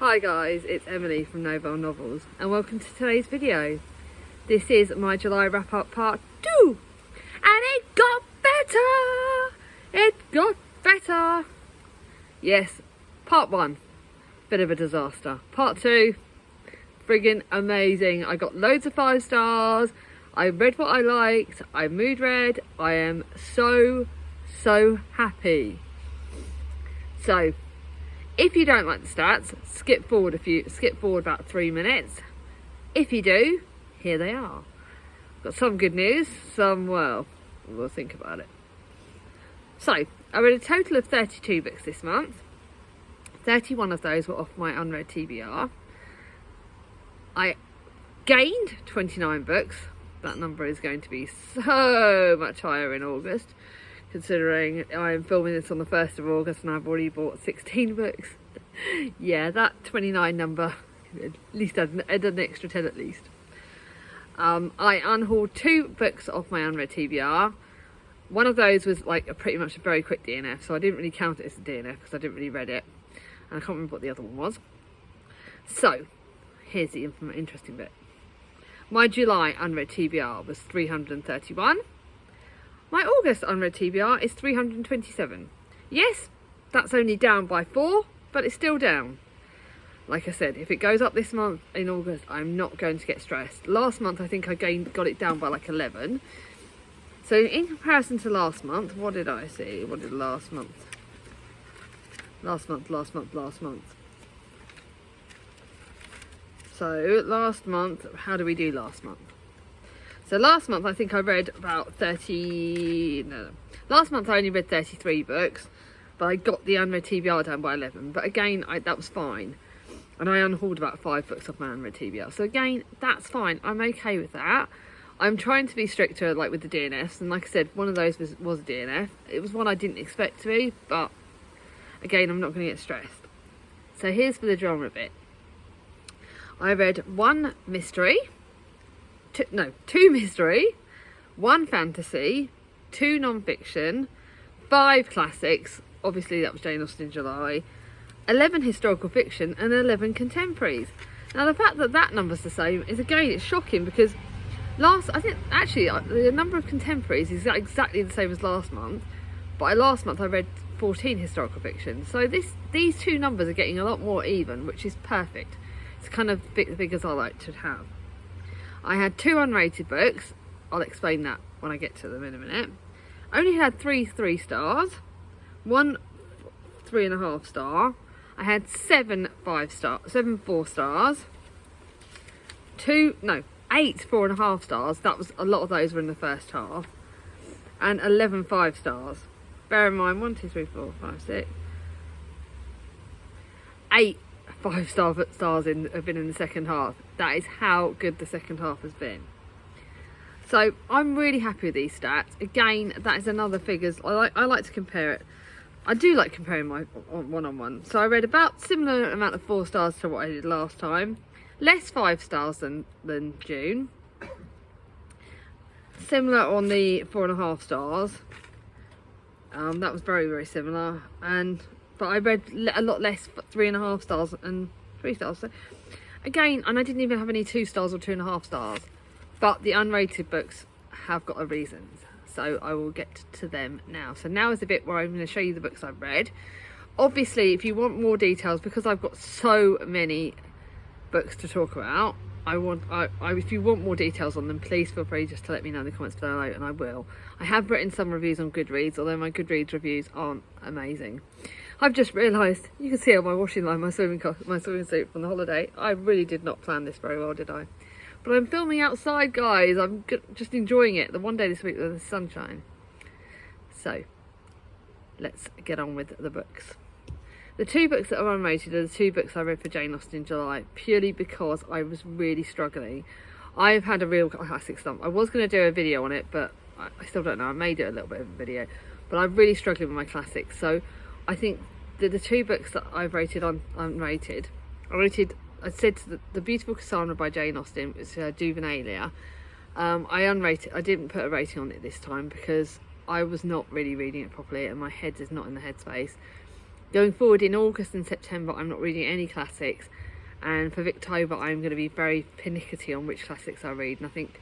Hi guys, it's Emily from Novel Novels and welcome to today's video. This is my July wrap up part 2 and it got better! It got better! Yes, part 1, bit of a disaster. Part 2, friggin' amazing. I got loads of 5 stars, I read what I liked, I mood read, I am so happy. So, if you don't like the stats, skip forward about 3 minutes. If you do, here they are. Got some good news, some, well, we'll think about it. So, I read a total of 32 books this month. 31 of those were off my unread TBR. I gained 29 books. That number is going to be so much higher in August, considering I'm filming this on the 1st of August and I've already bought 16 books. Yeah, that 29 number, at least add an extra 10 at least. I unhauled 2 books off my unread TBR. One of those was like pretty much a very quick DNF, so I didn't really count it as a DNF because I didn't really read it. And I can't remember what the other one was. So, here's the interesting bit. My July unread TBR was 331. My August unread TBR is 327. Yes, that's only down by 4, but it's still down. Like I said, if it goes up this month in August, I'm not going to get stressed. Last month, I think I got it down by like 11. So in comparison to last month, what did I see? What did last month? Last month. So last month, how do we do last month? So last month, I think I read about 30... No. Last month, I only read 33 books, but I got the unread TBR down by 11. But again, that was fine. And I unhauled about 5 books off my unread TBR. So again, that's fine. I'm okay with that. I'm trying to be stricter, like with the DNFs. And like I said, one of those was a DNF. It was one I didn't expect to be, but again, I'm not going to get stressed. So here's for the drama bit. I read 1 mystery. 2 mystery, 1 fantasy, 2 non-fiction, 5 classics, obviously that was Jane Austen in July, 11 historical fiction and 11 contemporaries. Now the fact that that number's the same is, again, it's shocking because I think actually the number of contemporaries is exactly the same as last month, but last month I read 14 historical fiction. So these 2 numbers are getting a lot more even, which is perfect. It's kind of the figures I like to have. I had 2 unrated books. I'll explain that when I get to them in a minute. I only had 3 3-stars, 1 3.5 star. I had 7 4 stars, 8 4.5 stars. That was a lot of those were in the first half, and 11 5 stars. Bear in mind, 1 2 3 4 5 6, 8 5-star stars have been in the second half. That is how good the second half has been. So I'm really happy with these stats. Again, that is another figures. I like to compare it. I do like comparing my one-on-one. So I read about similar amount of 4 stars to what I did last time. Less 5 stars than June. Similar on the 4.5 stars. That was very similar. But I read a lot less 3.5 stars and 3 stars. So again, and I didn't even have any 2 stars or 2.5 stars. But the unrated books have got a reason. So I will get to them now. So now is the bit where I'm going to show you the books I've read. Obviously, if you want more details, because I've got so many books to talk about, if you want more details on them, please feel free just to let me know in the comments below, and I will. I have written some reviews on Goodreads, although my Goodreads reviews aren't amazing. I've just realised, you can see on my washing line, my swimming suit from the holiday. I really did not plan this very well, did I? But I'm filming outside, guys. I'm just enjoying it. The one day this week with the sunshine. So, let's get on with the books. The 2 books that are unrated are the 2 books I read for Jane Austen in July, purely because I was really struggling. I've had a real classic slump. I was going to do a video on it, but I still don't know. I made it a little bit of a video. But I'm really struggling with my classics. So, I think the 2 books that I've rated unrated, I said the Beautiful Cassandra by Jane Austen, it's Juvenalia. I didn't put a rating on it this time because I was not really reading it properly and my head is not in the headspace. Going forward in August and September, I'm not reading any classics, and for Victober, I'm going to be very pernickety on which classics I read. And I think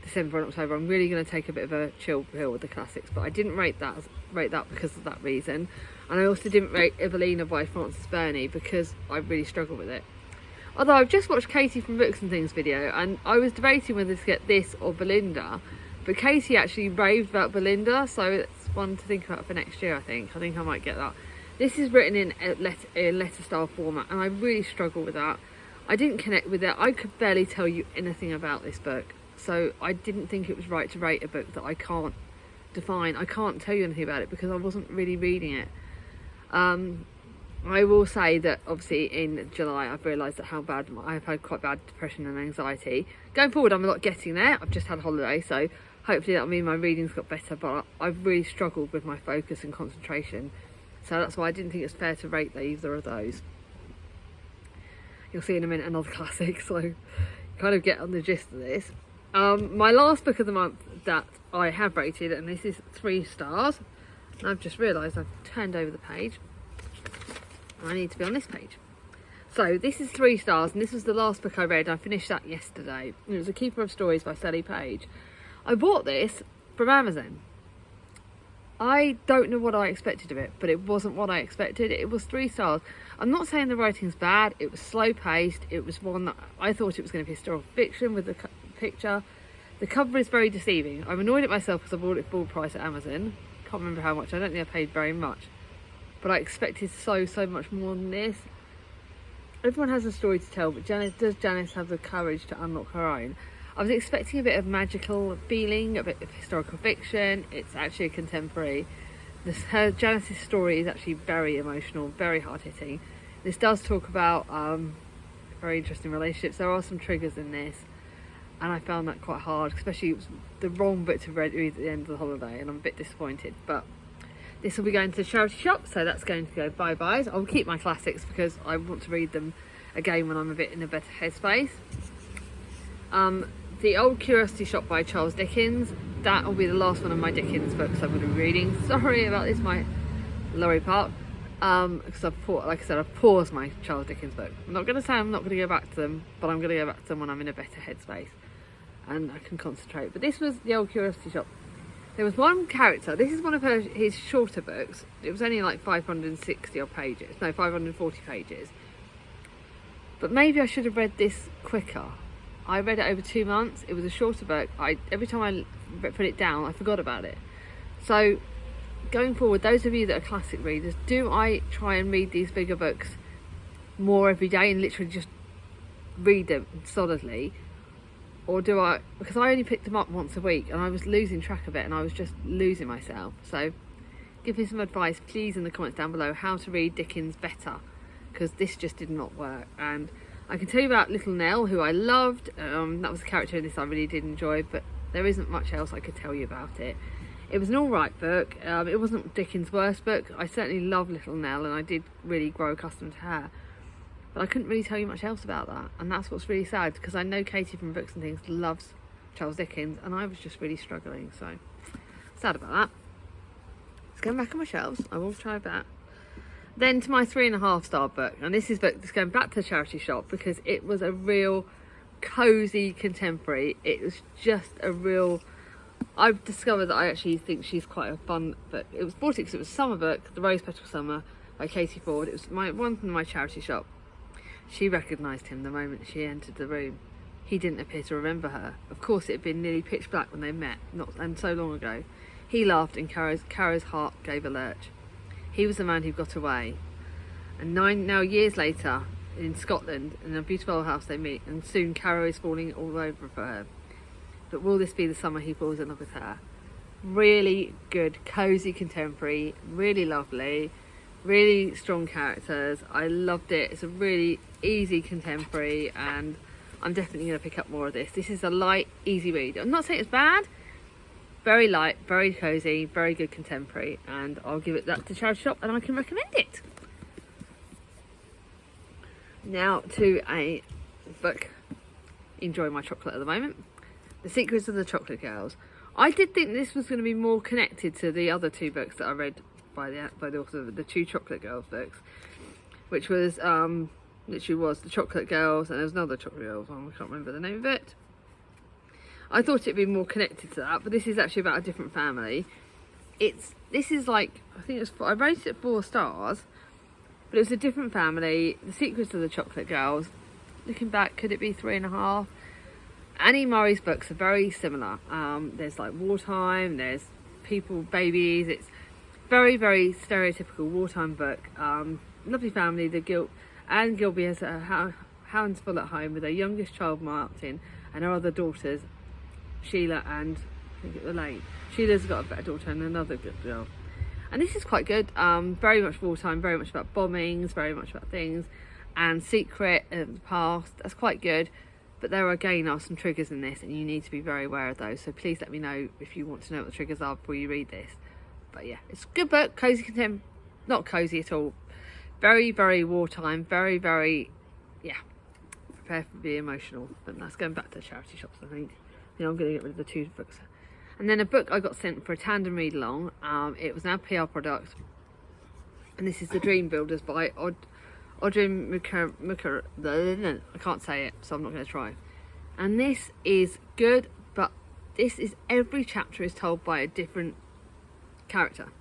December and October, I'm really going to take a bit of a chill pill with the classics. But I didn't rate that because of that reason, and I also didn't rate Evelina by Frances Burney because I really struggled with it. Although I've just watched Katie from Books and Things video, and I was debating whether to get this or Belinda, but Katie actually raved about Belinda, so it's one to think about for next year. I think I might get that. This is written in a letter style format, and I really struggle with that. I didn't connect with it. I could barely tell you anything about this book, so I didn't think it was right to rate a book that I can't define. I can't tell you anything about it because I wasn't really reading it. I will say that obviously in July I've realised that how bad I've had quite bad depression and anxiety. Going forward, I'm not getting there. I've just had a holiday, so hopefully that'll mean my reading's got better, but I've really struggled with my focus and concentration. So that's why I didn't think it's fair to rate either of those. You'll see in a minute another classic, so kind of get on the gist of this. My last book of the month that I have rated, and this is 3 stars. And I've just realised I've turned over the page. I need to be on this page. So this is 3 stars, and this was the last book I read. I finished that yesterday. It was A Keeper of Stories by Sally Page. I bought this from Amazon. I don't know what I expected of it, but it wasn't what I expected. It was 3 stars. I'm not saying the writing's bad. It was slow paced. It was one that I thought it was going to be historical fiction with the picture. The cover is very deceiving. I'm annoyed at myself because I bought it full price at Amazon. Can't remember how much. I don't think I paid very much, but I expected so much more than this. Everyone has a story to tell, but does Janice have the courage to unlock her own? I was expecting a bit of magical feeling, a bit of historical fiction. It's actually a contemporary. Janice's story is actually very emotional, very hard-hitting. This does talk about very interesting relationships. There are some triggers in this, and I found that quite hard, especially it was the wrong bit to read at the end of the holiday, and I'm a bit disappointed. But this will be going to the charity shop, so that's going to go bye-byes. I'll keep my classics because I want to read them again when I'm a bit in a better headspace. The Old Curiosity Shop by Charles Dickens. That will be the last one of my Dickens books I'm going to be reading. Sorry about this, my lorry park. Because like I said, I've paused my Charles Dickens book. I'm not going to say I'm not going to go back to them, but I'm going to go back to them when I'm in a better headspace and I can concentrate. But this was The Old Curiosity Shop. There was one character. This is one of his shorter books. It was only like 560 odd pages. No, 540 pages. But maybe I should have read this quicker. I read it over 2 months. It was a shorter book. Every time I put it down, I forgot about it. So going forward, those of you that are classic readers, do I try and read these bigger books more every day and literally just read them solidly? Or do I, because I only picked them up once a week and I was losing track of it and I was just losing myself. So give me some advice please in the comments down below how to read Dickens better, because this just did not work. And I can tell you about Little Nell, who I loved. That was a character in this I really did enjoy, but there isn't much else I could tell you about it. It was an alright book. It wasn't Dickens' worst book. I certainly love Little Nell and I did really grow accustomed to her. But I couldn't really tell you much else about that. And that's what's really sad, because I know Katie from Books and Things loves Charles Dickens and I was just really struggling. So, sad about that. It's going back on my shelves. I will try that. Then to my 3.5 star book, and this is a book that's going back to the charity shop because it was a real cosy contemporary. It was just a real, I've discovered that I actually think she's quite a fun book. It was bought it because it was a summer book, The Rose Petal Summer by Katie Ford. It was one from my charity shop. She recognised him the moment she entered the room. He didn't appear to remember her. Of course it had been nearly pitch black when they met, and so long ago. He laughed and Caro's heart gave a lurch. He was the man who got away. And now years later, in Scotland, in a beautiful house they meet, and soon Caro is falling all over for her. But will this be the summer he falls in love with her? Really good, cosy contemporary, really lovely, really strong characters. I loved it. It's a really easy contemporary, and I'm definitely going to pick up more of this. This is a light, easy read. I'm not saying it's bad. Very light, very cosy, very good contemporary, and I'll give it that to charity shop and I can recommend it. Now to a book, enjoying my chocolate at the moment, The Secrets of the Chocolate Girls. I did think this was going to be more connected to the other 2 books that I read by the author of the two Chocolate Girls books, which was literally was the Chocolate Girls, and there was another Chocolate Girls one, I can't remember the name of it. I thought it'd be more connected to that, but this is actually about a different family. This is like, I think I rated it 4 stars, but it was a different family. The Secrets of the Chocolate Girls. Looking back, could it be 3.5? Annie Murray's books are very similar. There's like wartime, there's people, babies. It's very, very stereotypical wartime book. Lovely family. Anne Gilby has her hands full at home with her youngest child Martin and her other daughters, Sheila and I think it's Elaine. Sheila's got a better daughter and another good girl. And this is quite good. Very much wartime, very much about bombings, very much about things, and secret and the past. That's quite good. But there again are some triggers in this, and you need to be very aware of those. So please let me know if you want to know what the triggers are before you read this. But yeah, it's a good book, cozy content, not cozy at all. Very, very wartime, very, very, yeah, prepare to be emotional. But that's going back to charity shops, I think. You know, I'm going to get rid of the 2 books. And then a book I got sent for a tandem read along. It was now PR product, and this is The Dream Builders by Audrey I can't say it, so I'm not going to try. And this is good, but this is every chapter is told by a different character,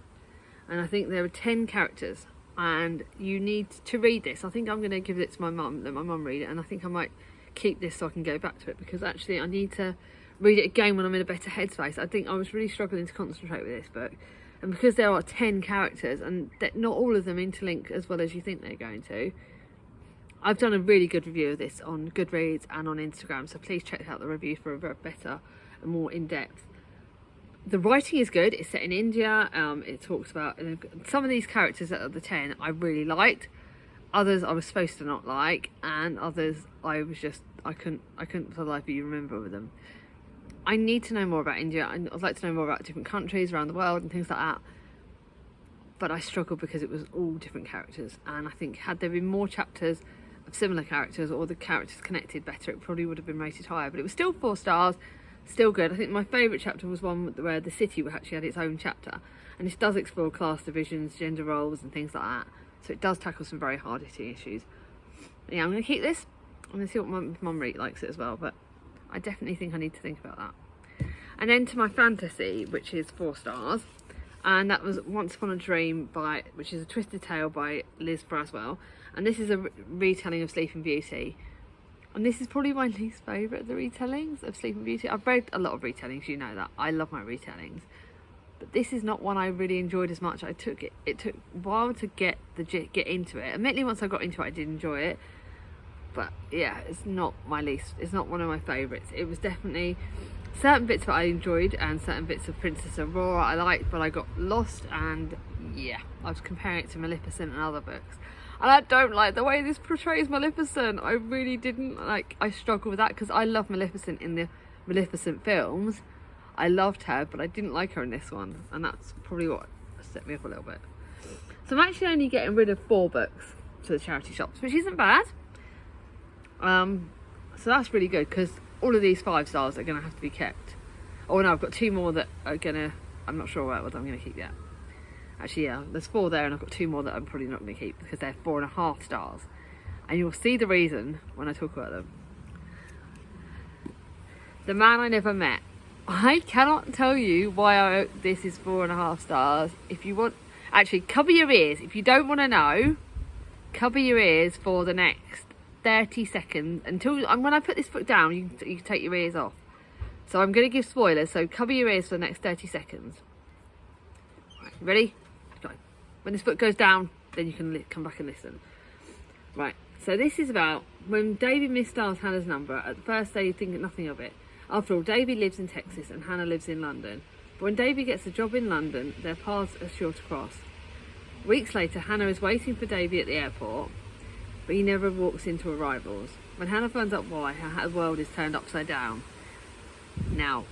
and I think there are 10 characters, and you need to read this. I think I'm going to give it to my mum, let my mum read it, and I think I might keep this so I can go back to it, because actually I need to read it again when I'm in a better headspace. I think I was really struggling to concentrate with this book, and because there are 10 characters and not all of them interlink as well as you think they're going to, I've done a really good review of this on Goodreads and on Instagram, so please check out the review for a better and more in-depth. The writing is good. It's set in India. It talks about some of these characters that are the 10 I really liked, others I was supposed to not like, and others I couldn't for the life of you remember with them. I need to know more about India. I'd like to know more about different countries around the world and things like that. But I struggled because it was all different characters. And I think had there been more chapters of similar characters, or the characters connected better, it probably would have been rated higher. But it was still 4 stars, still good. I think my favourite chapter was one where the city actually had its own chapter. And this does explore class divisions, gender roles and things like that. So it does tackle some very hard-hitting issues. But yeah, I'm going to keep this. I'm going to see what my mum likes it as well. But I definitely think I need to think about that. And then to my fantasy, which is 4 stars, and that was Once Upon a Dream which is a twisted tale by Liz Braswell, and this is a retelling of Sleeping Beauty. And this is probably my least favourite of the retellings of Sleeping Beauty. I've read a lot of retellings, you know that. I love my retellings. But this is not one I really enjoyed as much. It took a while to get into it. Admittedly, once I got into it, I did enjoy it. But yeah, it's not one of my favourites. It was definitely certain bits that I enjoyed and certain bits of Princess Aurora I liked, but I got lost, and yeah, I was comparing it to Maleficent and other books. And I don't like the way this portrays Maleficent. I really didn't like, I struggle with that because I love Maleficent in the Maleficent films. I loved her, but I didn't like her in this one, and that's probably what set me up a little bit. So I'm actually only getting rid of 4 books to the charity shops, which isn't bad. So that's really good, because all of these 5 stars are going to have to be kept. Oh no, I've got 2 more that are I'm not sure whether I'm going to keep yet. Actually, yeah, there's 4 there, and I've got 2 more that I'm probably not going to keep because they're 4.5 stars. And you'll see the reason when I talk about them. The Man I Never Met. I cannot tell you why this is 4.5 stars. If you want, actually, cover your ears. If you don't want to know, cover your ears for the next 30 seconds until when I put this book down. You can take your ears off. So I'm going to give spoilers, so cover your ears for the next 30 seconds. Right, ready? Go. When this book goes down, then you can come back and listen. Right, so this is about when David misdials Hannah's number. At first they think nothing of it. After all, David lives in Texas and Hannah lives in London. But when David gets a job in London, their paths are sure to cross. Weeks later, Hannah is waiting for David at the airport, but he never walks into arrivals. When Hannah finds out why, her world is turned upside down. Now,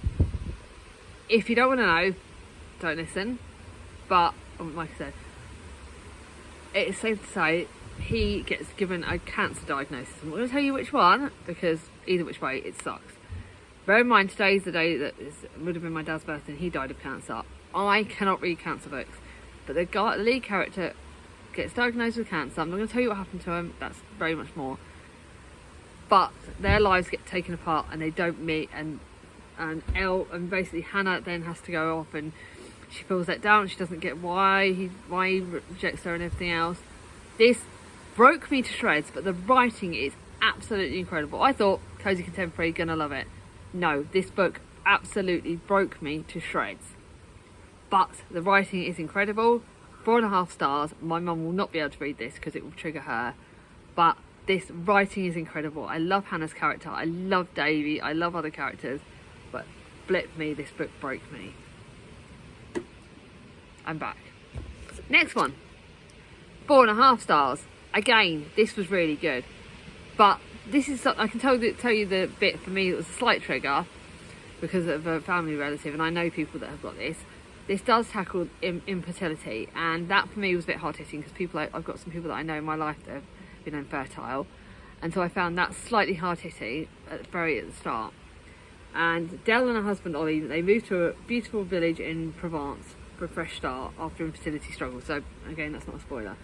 if you don't want to know, don't listen. But, like I said, it's safe to say he gets given a cancer diagnosis. I'm not going to tell you which one, because either which way, it sucks. Bear in mind, today's the day that would have been my dad's birthday and he died of cancer. I cannot read cancer books. But the lead character gets diagnosed with cancer. I'm not going to tell you what happened to him. That's very much more. But their lives get taken apart and they don't meet. And basically Hannah then has to go off, and she feels let down. She doesn't get why he rejects her and everything else. This broke me to shreds, but the writing is absolutely incredible. I thought cozy contemporary, gonna love it. No, this book absolutely broke me to shreds. But the writing is incredible. 4.5 stars. My mum will not be able to read this because it will trigger her. But this writing is incredible. I love Hannah's character. I love Davy. I love other characters. But flip me, this book broke me. I'm back. Next one. 4.5 stars. Again, this was really good. But this is something I can tell you the bit for me that was a slight trigger because of a family relative, and I know people that have got this. This does tackle infertility, and that for me was a bit hard hitting because I've got some people that I know in my life that have been infertile, and so I found that slightly hard hitting at the start. And Dell and her husband Ollie, they moved to a beautiful village in Provence for a fresh start after infertility struggles. So again, that's not a spoiler.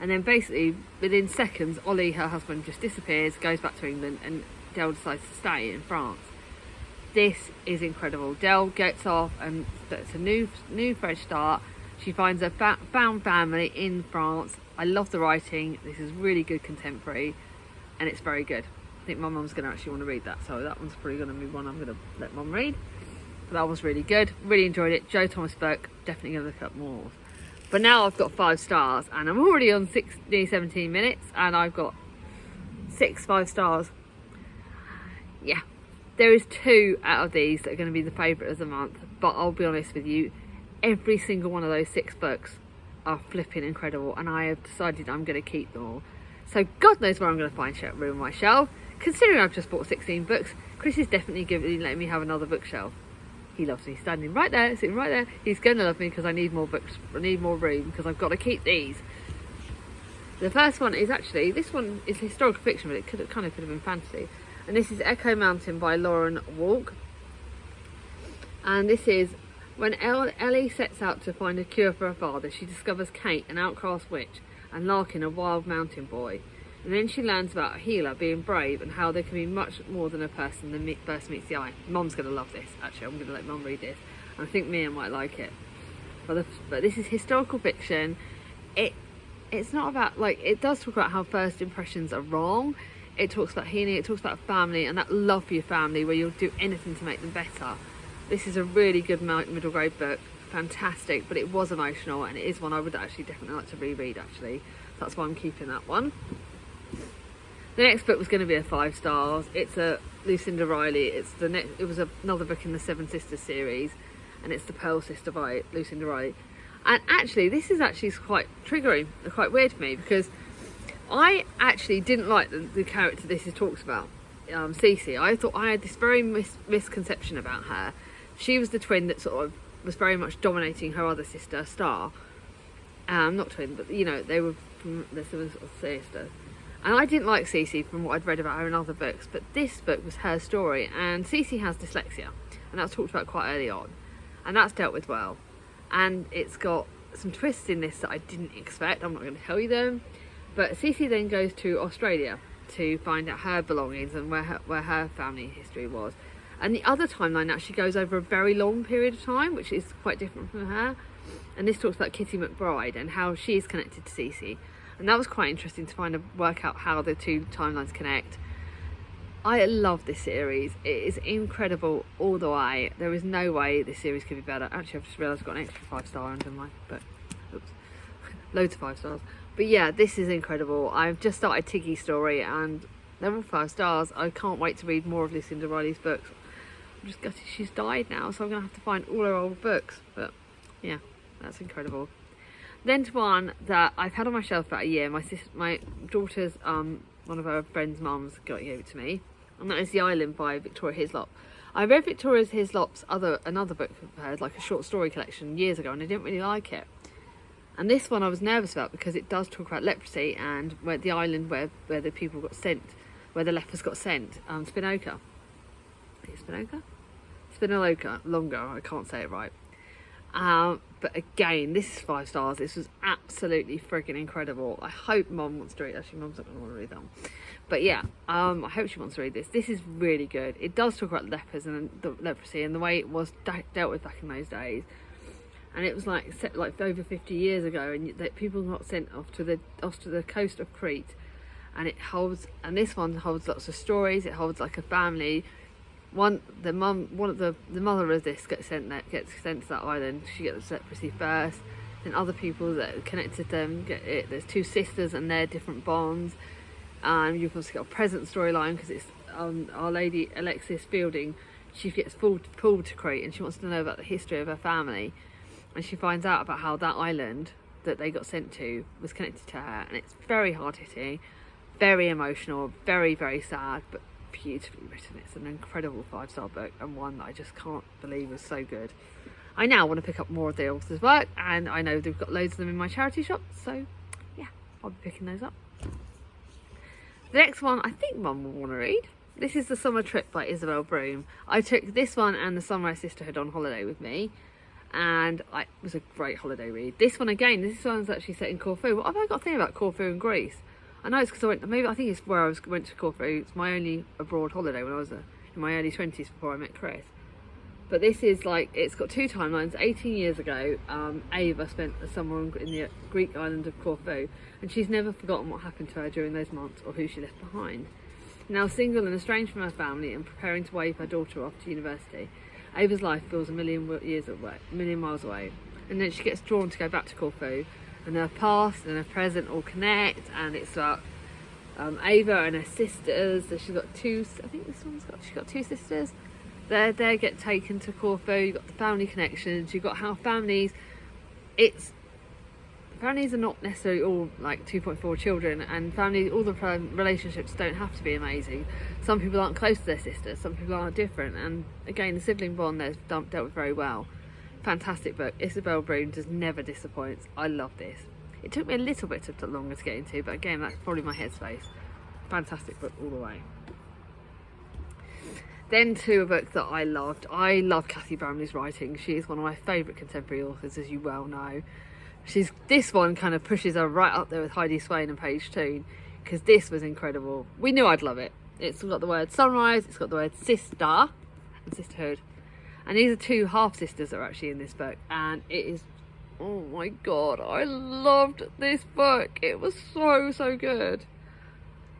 And then basically within seconds, Ollie, her husband, just disappears, goes back to England, and Dell decides to stay in France. This is incredible. Dell gets off and it's a new fresh start. She finds a found family in France. I love the writing. This is really good contemporary and it's very good. I think my mum's going to actually want to read that, so that one's probably going to be one I'm going to let mum read. But that was really good. Really enjoyed it. Joe Thomas book. Definitely going to look up more. But now I've got 5 stars and I'm already on 17 minutes and I've got 5 stars. Yeah. There is 2 out of these that are going to be the favourite of the month, but I'll be honest with you, every single one of those 6 books are flipping incredible, and I have decided I'm going to keep them all. So God knows where I'm going to find room on my shelf. Considering I've just bought 16 books, Chris is definitely letting me have another bookshelf. He loves me, standing right there, sitting right there. He's going to love me because I need more books, I need more room because I've got to keep these. The first one is actually, this one is historical fiction, but it could have been fantasy. And this is Echo Mountain by Lauren Walk. And this is when Ellie sets out to find a cure for her father, she discovers Kate, an outcast witch, and Larkin, a wild mountain boy. And then she learns about a healer being brave and how there can be much more than a person than first meets the eye. Mum's going to love this, actually. I'm going to let Mum read this. And I think Mia might like it. But this is historical fiction. It's not about, it does talk about how first impressions are wrong. It talks about healing, it talks about family and that love for your family where you'll do anything to make them better. This is a really good middle grade book, fantastic, but it was emotional and it is one I would actually definitely like to reread actually. That's why I'm keeping that one. The next book was going to be a 5 stars. It's a Lucinda Riley. It was another book in the Seven Sisters series, and it's The Pearl Sister by Lucinda Riley. And actually, this is actually quite triggering, quite weird for me because I actually didn't like the character this talks about, Cece. I thought I had this very misconception about her. She was the twin that sort of was very much dominating her other sister, Star. Not twin, but you know, they were from the sort of sister. And I didn't like Cece from what I'd read about her in other books, but this book was her story. And Cece has dyslexia, and that's talked about quite early on, and that's dealt with well. And it's got some twists in this that I didn't expect. I'm not going to tell you them. But Cece then goes to Australia to find out her belongings and where her family history was. And the other timeline actually goes over a very long period of time, which is quite different from her. And this talks about Kitty McBride and how she's connected to Cece. And that was quite interesting to work out how the 2 timelines connect. I love this series. It is incredible all the way. There is no way this series could be better. Actually, I've just realised I've got an extra 5 star under mine, but oops, loads of 5 stars. But yeah, this is incredible. I've just started Tiggy's story and they're all 5 stars. I can't wait to read more of Lucinda Riley's books. I'm just gutted she's died now, so I'm going to have to find all her old books. But yeah, that's incredible. Then to one that I've had on my shelf for about a year. My daughter's, one of her friend's mums gave it to me. And that is The Island by Victoria Hislop. I read Victoria Hislop's another book of hers, like a short story collection years ago, and I didn't really like it. And this one I was nervous about because it does talk about leprosy and where the island where the people got sent, where the lepers got sent. Spinoka. Is it Spinoka? Spinaloka. Longer. I can't say it right. But again, this is 5 stars. This was absolutely freaking incredible. I hope Mum wants to read. Actually, Mum's not going to want to read them. But yeah, I hope she wants to read this. This is really good. It does talk about lepers and the leprosy and the way it was dealt with back in those days. And it was like set like over 50 years ago, and that people got sent off to the coast of Crete. And this one holds lots of stories. It holds like a family. The mother of this gets sent to that island. She gets leprosy first. Then other people that are connected to them get it. There's 2 sisters and their different bonds. You've also got a present storyline because it's Our Lady Alexis Fielding. She gets pulled to Crete, and she wants to know about the history of her family. And she finds out about how that island that they got sent to was connected to her. And it's very hard-hitting, very emotional, very, very sad, but beautifully written. It's an incredible 5-star book, and one that I just can't believe is so good. I now want to pick up more of the author's work, and I know they've got loads of them in my charity shop, so yeah, I'll be picking those up. The next one I think Mum will want to read. This is The Summer Trip by Isabel Broom. I took this one and The Sunrise Sisterhood on holiday with me, and it was a great holiday read. This one again, this one's actually set in Corfu. What have I got to think about Corfu and Greece? I know it's because I think it's where I went to Corfu. It's my only abroad holiday when I was in my early 20s before I met Chris. But this is like, it's got 2 timelines. 18 years ago, Ava spent the summer in the Greek island of Corfu, and she's never forgotten what happened to her during those months or who she left behind. Now single and estranged from her family and preparing to wave her daughter off to university, Ava's life feels a million miles away. And then she gets drawn to go back to Corfu, and her past and her present all connect, and it's about Ava and her sisters. So she's got 2, I think she's got 2 sisters. They get taken to Corfu. You've got the family connections. You've got how families are not necessarily all like 2.4 children, and all the relationships don't have to be amazing. Some people aren't close to their sisters, some people are different, and again the sibling bond there's dealt with very well. Fantastic book. Isabel Broom just never disappoints. I love this. It took me a little bit longer to get into, but again that's probably my headspace. Fantastic book all the way. Then to a book that I loved. I love Cathy Bramley's writing. She is one of my favourite contemporary authors, as you well know. This one kind of pushes her right up there with Heidi Swain and Paige Toon, because this was incredible. We knew I'd love it. It's got the word sunrise, it's got the word sister and sisterhood, and these are 2 half sisters that are actually in this book, and it is, oh my god, I loved this book. It was so good.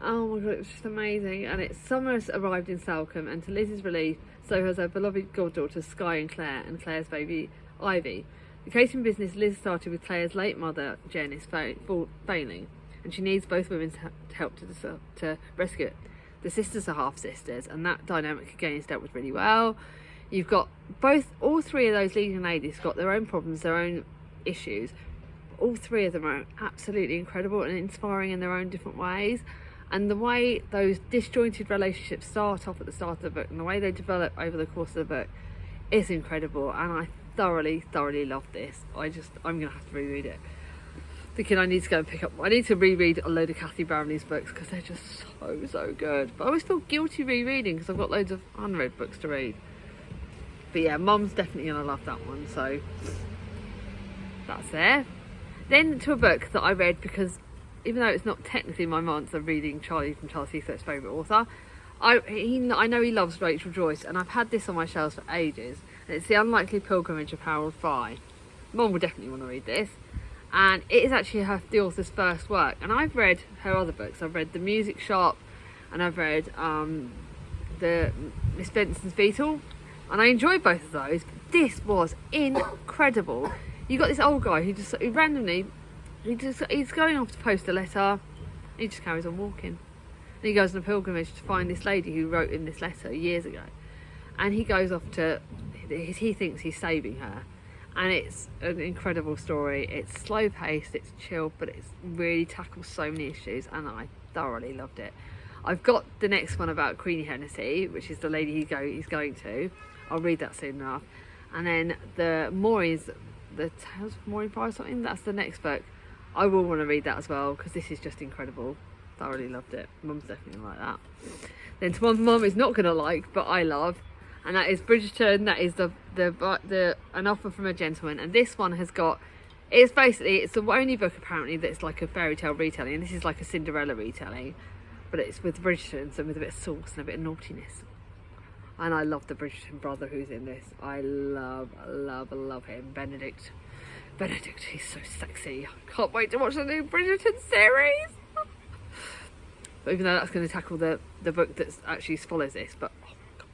Oh my god, it was just amazing. And summer has arrived in Salcombe, and to Liz's relief, so has her beloved goddaughters Sky and Claire's baby Ivy. The catering business Liz started with Claire's late mother Jen is failing, and she needs both women to help to rescue it. The sisters are half sisters, and that dynamic again is dealt with really well. You've got all 3 of those leading ladies got their own problems, their own issues. All 3 of them are absolutely incredible and inspiring in their own different ways. And the way those disjointed relationships start off at the start of the book and the way they develop over the course of the book is incredible, and I thoroughly love this. I'm gonna have to reread it. Thinking I need to go and I need to reread a load of Cathy Bramley's books because they're just so good. But I always feel guilty rereading because I've got loads of unread books to read. But yeah, Mum's definitely gonna love that one, so that's there. Then to a book that I read because even though it's not technically my month of reading Charlie from Charles Heathcote's favourite author, I know he loves Rachel Joyce, and I've had this on my shelves for ages, and it's The Unlikely Pilgrimage of Harold Fry. Mum will definitely want to read this, and it is actually the author's first work, and I've read her other books. I've read The Music Shop, and I've read the Miss Benson's Beetle, and I enjoyed both of those, but this was incredible. You got this old guy who just randomly, he's going off to post a letter, he just carries on walking. And he goes on a pilgrimage to find this lady who wrote in this letter years ago. And he goes off he thinks he's saving her. And it's an incredible story. It's slow paced, it's chill, but it really tackles so many issues, and I thoroughly loved it. I've got the next one about Queenie Hennessy, which is the lady he's going to. I'll read that soon enough. And then the Tales of Maureen Fry or something, that's the next book. I will want to read that as well because this is just incredible. Thoroughly loved it. Mum's definitely like that. Then to one Mum is not going to like, but I love, and that is Bridgerton. That is the An Offer from a Gentleman, and this one has got, it's the only book apparently that's like a fairy tale retelling, and this is like a Cinderella retelling, but it's with Bridgerton, so with a bit of sauce and a bit of naughtiness. And I love the Bridgerton brother who's in this. I love him. Benedict, he's so sexy. I can't wait to watch the new Bridgerton series. But even though that's going to tackle the book that actually follows this, but oh my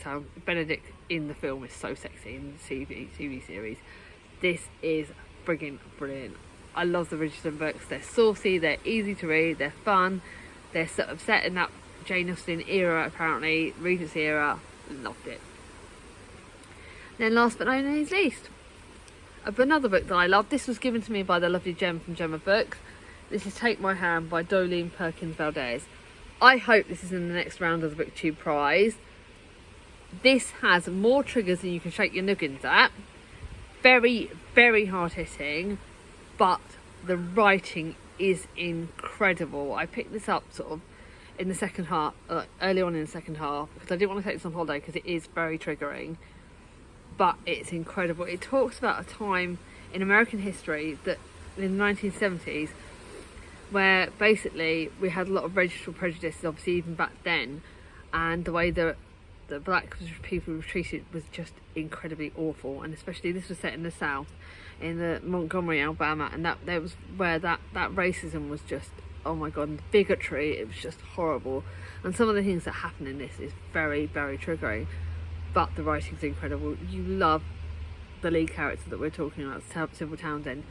God, Benedict in the film is so sexy in the TV series. This is friggin' brilliant. I love the Bridgerton books. They're saucy, they're easy to read, they're fun, they're sort of set in that Jane Austen era, apparently, Regency era. Loved it. Then last but not least, another book that I love. This was given to me by the lovely Jem from Gemma Books. This is Take My Hand by Dolene Perkins Valdez. I hope this is in the next round of the BookTube prize. This has more triggers than you can shake your noggins at. Very, very hard hitting, but the writing is incredible. I picked this up sort of in the second half, early on in the second half, because I didn't want to take this on holiday because it is very triggering, but it's incredible. It talks about a time in American history that in the 1970s where basically we had a lot of racial prejudices, obviously even back then, and the way the black people were treated was just incredibly awful. And especially this was set in the South, in the Montgomery, Alabama, and that was where that racism was just, oh my God, and bigotry, it was just horrible. And some of the things that happen in this is very, very triggering, but the writing's incredible. You love the lead character that we're talking about, Sybil Townsend,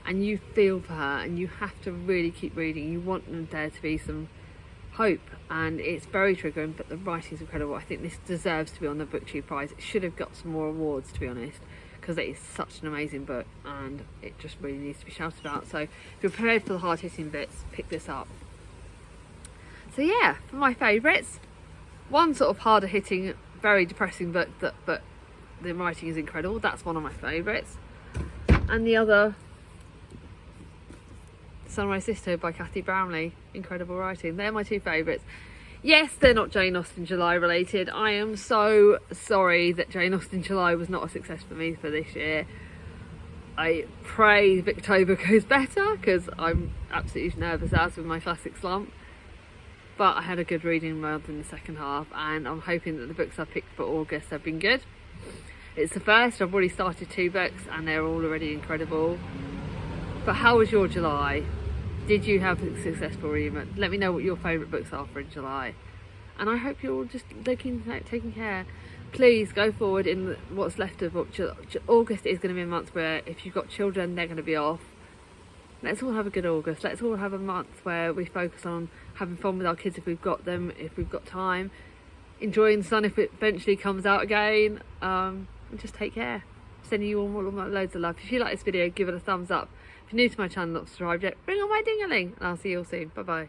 and you feel for her, and you have to really keep reading. You want there to be some hope, and it's very triggering, but the writing's incredible. I think this deserves to be on the BookTube prize. It should have got some more awards, to be honest, because it is such an amazing book and it just really needs to be shouted about. So if you're prepared for the hard-hitting bits, pick this up. So yeah, for my favourites, one sort of harder hitting, very depressing book, but the writing is incredible. That's one of my favourites. And the other, Sunrise Sister by Kathy Brownlee, incredible writing. They're my two favourites. Yes, they're not Jane Austen July related. I am so sorry that Jane Austen July was not a success for me for this year. I pray Victober goes better, because I'm absolutely nervous as with my classic slump. But I had a good reading month in the second half, and I'm hoping that the books I picked for August have been good. It's the first. I've already started 2 books and they're all already incredible. But how was your July? Did you have a successful reading? Let me know what your favourite books are for in July. And I hope you're all just taking care. Please go forward in what's left of August. Is going to be a month where if you've got children, they're going to be off. Let's all have a good August. Let's all have a month where we focus on having fun with our kids if we've got them, if we've got time, enjoying the sun if it eventually comes out again, and just take care. Sending you all loads of love. If you like this video, give it a thumbs up. If you're new to my channel, not subscribed yet, ring on my ding-a-ling, and I'll see you all soon. Bye bye.